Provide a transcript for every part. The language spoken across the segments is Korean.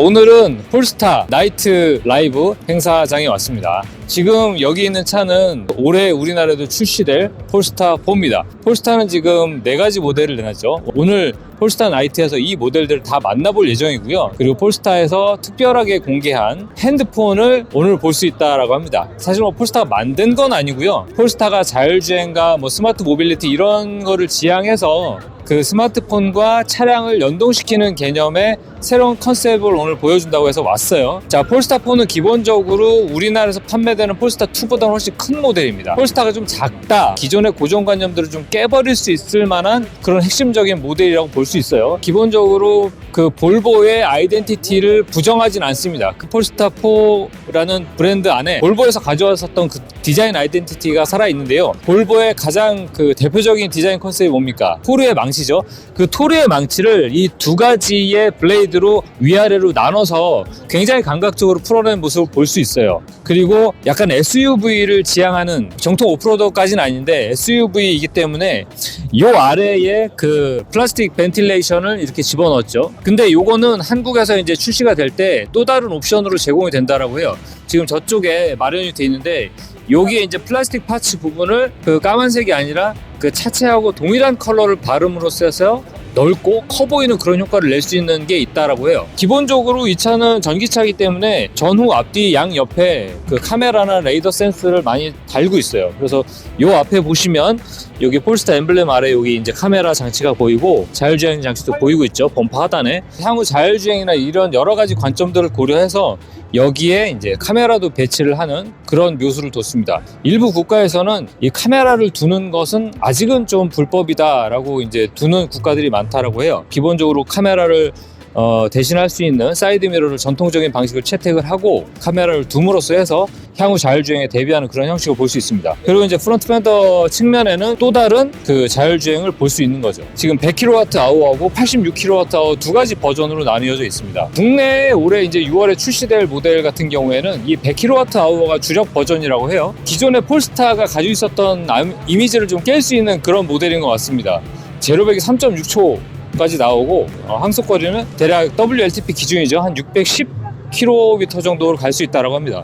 오늘은 폴스타 나이트 라이브 행사장에 왔습니다. 지금 여기 있는 차는 올해 우리나라에도 출시될 폴스타 4입니다. 폴스타는 지금 4가지 모델을 내놨죠. 오늘 폴스타 나이트에서 이 모델들을 다 만나볼 예정이고요. 그리고 폴스타에서 특별하게 공개한 핸드폰을 오늘 볼 수 있다라고 합니다. 사실 폴스타가 만든 건 아니고요. 폴스타가 자율주행과 스마트 모빌리티 이런 거를 지향해서 그 스마트폰과 차량을 연동시키는 개념의 새로운 컨셉을 오늘 보여준다고 해서 왔어요. 자, 폴스타 4는 기본적으로 우리나라에서 판매되는 폴스타 2보다 훨씬 큰 모델입니다. 폴스타가 좀 작다, 기존의 고정관념들을 좀 깨버릴 수 있을 만한 그런 핵심적인 모델이라고 볼 수 있어요. 기본적으로 그 볼보의 아이덴티티를 부정하진 않습니다. 그 폴스타 4라는 브랜드 안에 볼보에서 가져왔었던 그 디자인 아이덴티티가 살아있는데요. 볼보의 가장 그 대표적인 디자인 컨셉이 뭡니까? 토르의 망치죠. 그 토르의 망치를 이 2가지의 블레이드로 위아래로 나눠서 굉장히 감각적으로 풀어낸 모습을 볼 수 있어요. 그리고 약간 SUV를 지향하는 정통 오프로더까지는 아닌데 SUV이기 때문에 이 아래에 그 플라스틱 벤틸레이션을 이렇게 집어넣었죠. 근데 요거는 한국에서 이제 출시가 될 때 또 다른 옵션으로 제공이 된다라고 해요. 지금 저쪽에 마련이 돼 있는데 여기에 이제 플라스틱 파츠 부분을 그 까만색이 아니라 그 차체하고 동일한 컬러를 바름으로써 해서 넓고 커 보이는 그런 효과를 낼 수 있는 게 있다라고 해요. 기본적으로 이 차는 전기차이기 때문에 전후 앞뒤 양 옆에 그 카메라나 레이더 센스를 많이 달고 있어요. 그래서 요 앞에 보시면 여기 폴스타 엠블렘 아래 여기 이제 카메라 장치가 보이고 자율주행 장치도 보이고 있죠. 범퍼 하단에. 향후 자율주행이나 이런 여러 가지 관점들을 고려해서 여기에 이제 카메라도 배치를 하는 그런 묘수를 뒀습니다. 일부 국가에서는 이 카메라를 두는 것은 아직은 좀 불법이다라고 이제 두는 국가들이 많다라고 해요. 기본적으로 카메라를 대신할 수 있는 사이드미러를 전통적인 방식으로 채택을 하고 카메라를 둠으로써 해서 향후 자율주행에 대비하는 그런 형식을 볼 수 있습니다. 그리고 이제 프론트 팬더 측면에는 또 다른 그 자율주행을 볼 수 있는 거죠. 지금 100kWh하고 86kWh 2가지 버전으로 나뉘어져 있습니다. 국내에 올해 이제 6월에 출시될 모델 같은 경우에는 이 100kWh가 주력 버전이라고 해요. 기존의 폴스타가 가지고 있었던 이미지를 좀 깰 수 있는 그런 모델인 것 같습니다. 제로백이 3.6초 까지 나오고 항속거리는 대략 WLTP 기준이죠. 한 610km 정도로 갈 수 있다고 합니다.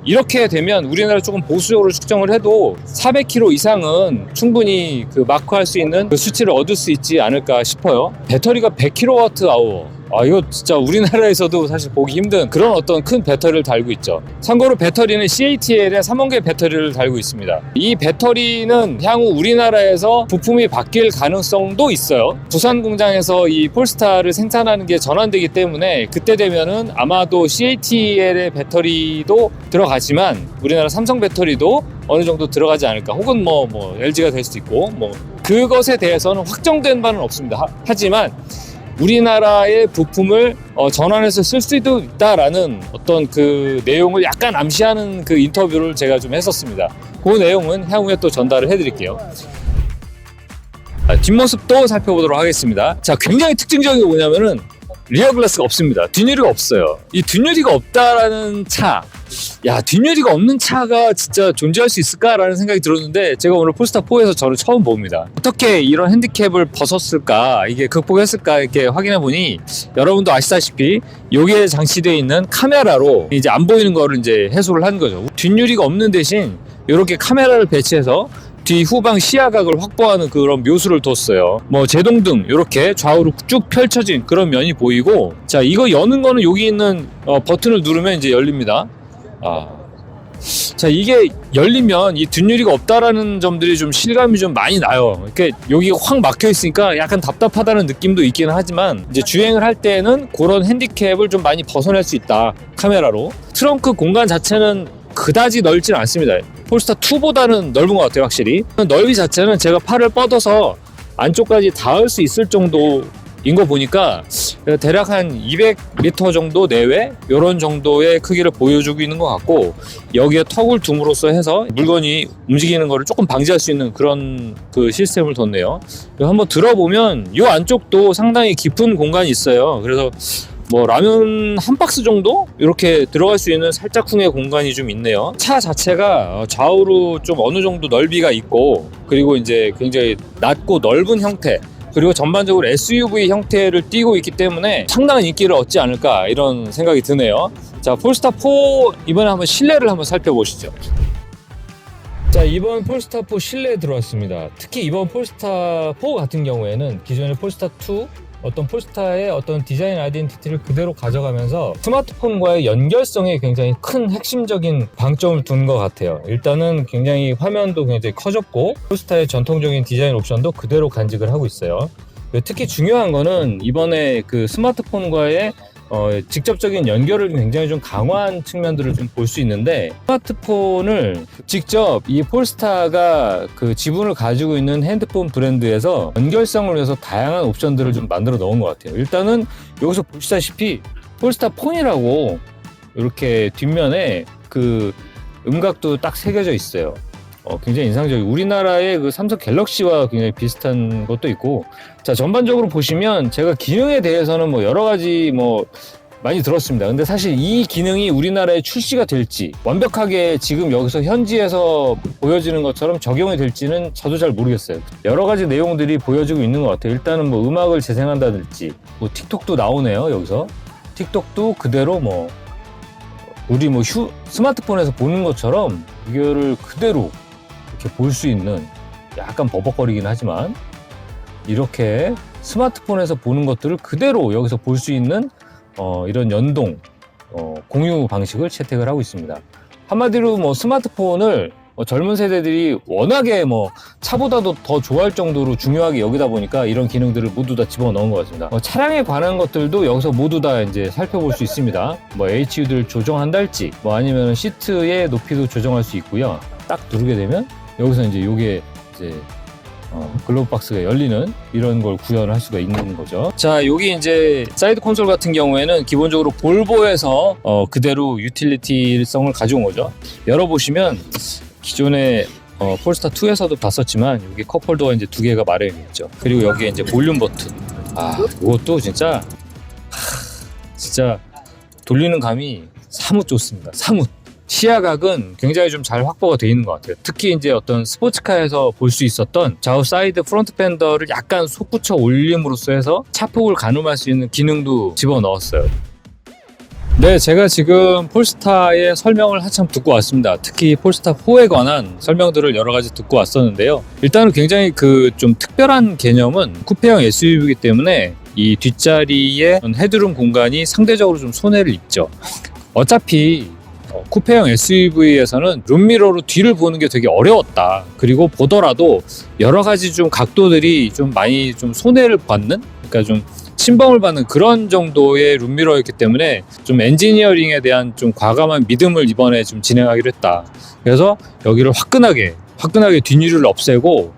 이렇게 되면 우리나라 조금 보수적으로 측정을 해도 400km 이상은 충분히 그 마크할 수 있는 그 수치를 얻을 수 있지 않을까 싶어요. 배터리가 100kWh. 이거 진짜 우리나라에서도 사실 보기 힘든 그런 어떤 큰 배터리를 달고 있죠. 참고로 배터리는 CATL의 3원계 배터리를 달고 있습니다. 이 배터리는 향후 우리나라에서 부품이 바뀔 가능성도 있어요. 부산 공장에서 이 폴스타를 생산하는 게 전환되기 때문에 그때 되면은 아마도 CATL의 배터리도 들어가지만 우리나라 삼성 배터리도 어느 정도 들어가지 않을까. 혹은 LG가 될 수도 있고 그것에 대해서는 확정된 바는 없습니다. 하지만 우리나라의 부품을 전환해서 쓸 수도 있다라는 어떤 그 내용을 약간 암시하는 그 인터뷰를 제가 좀 했었습니다. 그 내용은 향후에 또 전달을 해드릴게요. 뒷모습도 살펴보도록 하겠습니다. 자, 굉장히 특징적인 게 뭐냐면은 리어 글라스가 없습니다. 뒷유리가 없어요. 이 뒷유리가 없다라는 차, 뒷유리가 없는 차가 진짜 존재할 수 있을까라는 생각이 들었는데 제가 오늘 폴스타 4에서 저를 처음 봅니다. 어떻게 이런 핸디캡을 벗었을까, 이게 극복했을까 이렇게 확인해 보니 여러분도 아시다시피 여기에 장치되어 있는 카메라로 이제 안 보이는 거를 이제 해소를 한 거죠. 뒷유리가 없는 대신 이렇게 카메라를 배치해서 뒤 후방 시야각을 확보하는 그런 묘수를 뒀어요. 제동등 이렇게 좌우로 쭉 펼쳐진 그런 면이 보이고, 자, 이거 여는 거는 여기 있는 버튼을 누르면 이제 열립니다. 자, 이게 열리면 이 뒷유리가 없다라는 점들이 좀 실감이 좀 많이 나요. 이렇게 여기가 확 막혀 있으니까 약간 답답하다는 느낌도 있기는 하지만 이제 주행을 할 때는 그런 핸디캡을 좀 많이 벗어날 수 있다, 카메라로. 트렁크 공간 자체는 그다지 넓진 않습니다. 폴스타 2보다는 넓은 것 같아요, 확실히. 넓이 자체는 제가 팔을 뻗어서 안쪽까지 닿을 수 있을 정도인 거 보니까 대략 한 200m 정도 내외 이런 정도의 크기를 보여주고 있는 것 같고, 여기에 턱을 둠으로써 해서 물건이 움직이는 거를 조금 방지할 수 있는 그런 그 시스템을 뒀네요. 한번 들어보면 이 안쪽도 상당히 깊은 공간이 있어요. 그래서 라면 한 박스 정도 이렇게 들어갈 수 있는 살짝쿵의 공간이 좀 있네요. 차 자체가 좌우로 좀 어느 정도 넓이가 있고, 그리고 이제 굉장히 낮고 넓은 형태, 그리고 전반적으로 SUV 형태를 띠고 있기 때문에 상당한 인기를 얻지 않을까 이런 생각이 드네요. 자, 폴스타 4 이번에 한번 실내를 한번 살펴보시죠. 자, 이번 폴스타 4 실내에 들어왔습니다. 특히 이번 폴스타 4 같은 경우에는 기존의 폴스타 2 어떤 폴스타의 어떤 디자인 아이덴티티를 그대로 가져가면서 스마트폰과의 연결성에 굉장히 큰 핵심적인 방점을 둔 것 같아요. 일단은 굉장히 화면도 굉장히 커졌고 폴스타의 전통적인 디자인 옵션도 그대로 간직을 하고 있어요. 특히 중요한 거는 이번에 그 스마트폰과의 직접적인 연결을 굉장히 좀 강화한 측면들을 좀 볼 수 있는데, 스마트폰을 직접 이 폴스타가 그 지분을 가지고 있는 핸드폰 브랜드에서 연결성을 위해서 다양한 옵션들을 좀 만들어 넣은 것 같아요. 일단은 여기서 보시다시피 폴스타 폰이라고 이렇게 뒷면에 그 음각도 딱 새겨져 있어요. 굉장히 인상적이고 우리나라의 그 삼성 갤럭시와 굉장히 비슷한 것도 있고, 자, 전반적으로 보시면 제가 기능에 대해서는 뭐 여러 가지 뭐 많이 들었습니다. 근데 사실 이 기능이 우리나라에 출시가 될지, 완벽하게 지금 여기서 현지에서 보여지는 것처럼 적용이 될지는 저도 잘 모르겠어요. 여러 가지 내용들이 보여지고 있는 것 같아요. 일단은 뭐 음악을 재생한다든지, 뭐 틱톡도 나오네요. 여기서 틱톡도 그대로 뭐 우리 뭐 스마트폰에서 보는 것처럼 이거를 그대로 이렇게 볼 수 있는, 약간 버벅거리긴 하지만 이렇게 스마트폰에서 보는 것들을 그대로 여기서 볼 수 있는 이런 연동 공유 방식을 채택을 하고 있습니다. 한마디로 뭐 스마트폰을 젊은 세대들이 워낙에 뭐 차보다도 더 좋아할 정도로 중요하게 여기다 보니까 이런 기능들을 모두 다 집어넣은 것 같습니다. 차량에 관한 것들도 여기서 모두 다 이제 살펴볼 수 있습니다. 뭐 HUD를 조정한달지, 뭐 아니면 시트의 높이도 조정할 수 있고요. 딱 누르게 되면 여기서 이제 요게 이제 글로브 박스가 열리는 이런 걸 구현을 할 수가 있는 거죠. 자, 여기 이제 사이드 콘솔 같은 경우에는 기본적으로 볼보에서 그대로 유틸리티성을 가져온 거죠. 열어보시면 기존의 폴스타 2에서도 봤었지만 여기 컵홀더가 이제 두 개가 마련이 있죠. 그리고 여기에 이제 볼륨 버튼. 이것도 진짜 돌리는 감이 사뭇 좋습니다. 사뭇. 시야각은 굉장히 좀 잘 확보가 되어 있는 것 같아요. 특히 이제 어떤 스포츠카에서 볼 수 있었던 좌우 사이드 프론트 팬더를 약간 솟구쳐 올림으로써 해서 차폭을 가늠할 수 있는 기능도 집어넣었어요. 네, 제가 지금 폴스타의 설명을 한참 듣고 왔습니다. 특히 폴스타 4에 관한 설명들을 여러 가지 듣고 왔었는데요. 일단은 굉장히 그 좀 특별한 개념은 쿠페형 SUV이기 때문에 이 뒷자리의 헤드룸 공간이 상대적으로 좀 손해를 입죠. 어차피 쿠페형 SUV에서는 룸미러로 뒤를 보는 게 되게 어려웠다. 그리고 보더라도 여러 가지 좀 각도들이 좀 많이 좀 손해를 받는, 그러니까 좀 침범을 받는 그런 정도의 룸미러였기 때문에 좀 엔지니어링에 대한 좀 과감한 믿음을 이번에 좀 진행하기로 했다. 그래서 여기를 화끈하게 뒷유리를 없애고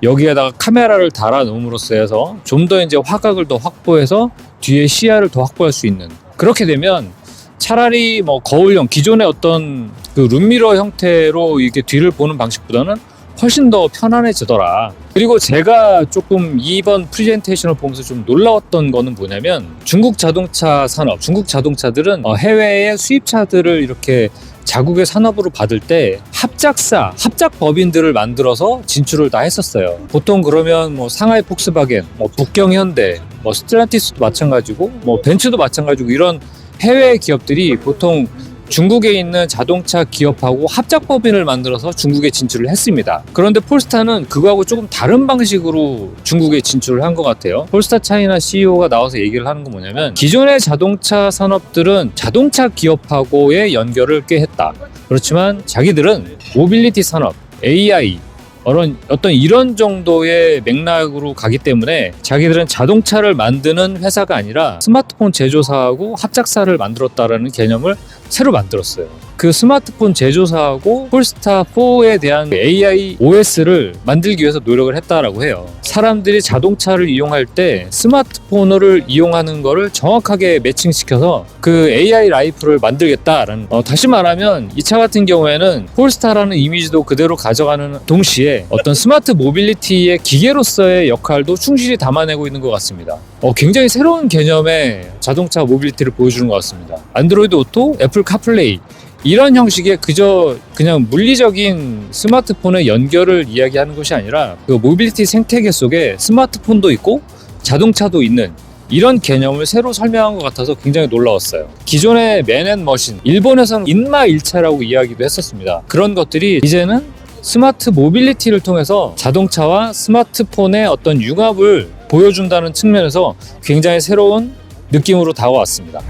여기에다가 카메라를 달아 놓음으로써 해서 좀 더 이제 화각을 더 확보해서 뒤에 시야를 더 확보할 수 있는, 그렇게 되면 차라리 뭐 거울형 기존의 어떤 그 룸미러 형태로 이렇게 뒤를 보는 방식보다는 훨씬 더 편안해지더라. 그리고 제가 조금 이번 프레젠테이션을 보면서 좀 놀라웠던 거는 뭐냐면, 중국 자동차 산업, 중국 자동차들은 해외의 수입차들을 이렇게 자국의 산업으로 받을 때 합작법인들을 만들어서 진출을 다 했었어요. 보통 그러면 뭐 상하이 폭스바겐, 뭐 북경 현대, 뭐 스텔란티스도 마찬가지고, 뭐 벤츠도 마찬가지고, 이런 해외 기업들이 보통 중국에 있는 자동차 기업하고 합작법인을 만들어서 중국에 진출을 했습니다. 그런데 폴스타는 그거하고 조금 다른 방식으로 중국에 진출을 한 것 같아요. 폴스타 차이나 CEO가 나와서 얘기를 하는 건 뭐냐면, 기존의 자동차 산업들은 자동차 기업하고의 연결을 꽤 했다. 그렇지만 자기들은 모빌리티 산업, AI, 어떤 이런 정도의 맥락으로 가기 때문에 자기들은 자동차를 만드는 회사가 아니라 스마트폰 제조사하고 합작사를 만들었다라는 개념을 새로 만들었어요. 그 스마트폰 제조사하고 폴스타 4에 대한 AI OS를 만들기 위해서 노력을 했다라고 해요. 사람들이 자동차를 이용할 때 스마트폰을 이용하는 거를 정확하게 매칭시켜서 그 AI 라이프를 만들겠다라는, 다시 말하면 이 차 같은 경우에는 폴스타라는 이미지도 그대로 가져가는 동시에 어떤 스마트 모빌리티의 기계로서의 역할도 충실히 담아내고 있는 것 같습니다. 굉장히 새로운 개념의 자동차 모빌리티를 보여주는 것 같습니다. 안드로이드 오토, 애플 카플레이, 이런 형식의 그냥 물리적인 스마트폰의 연결을 이야기하는 것이 아니라 그 모빌리티 생태계 속에 스마트폰도 있고 자동차도 있는 이런 개념을 새로 설명한 것 같아서 굉장히 놀라웠어요. 기존의 맨앤머신, 일본에서는 인마일체라고 이야기도 했었습니다. 그런 것들이 이제는 스마트 모빌리티를 통해서 자동차와 스마트폰의 어떤 융합을 보여준다는 측면에서 굉장히 새로운 느낌으로 다가왔습니다.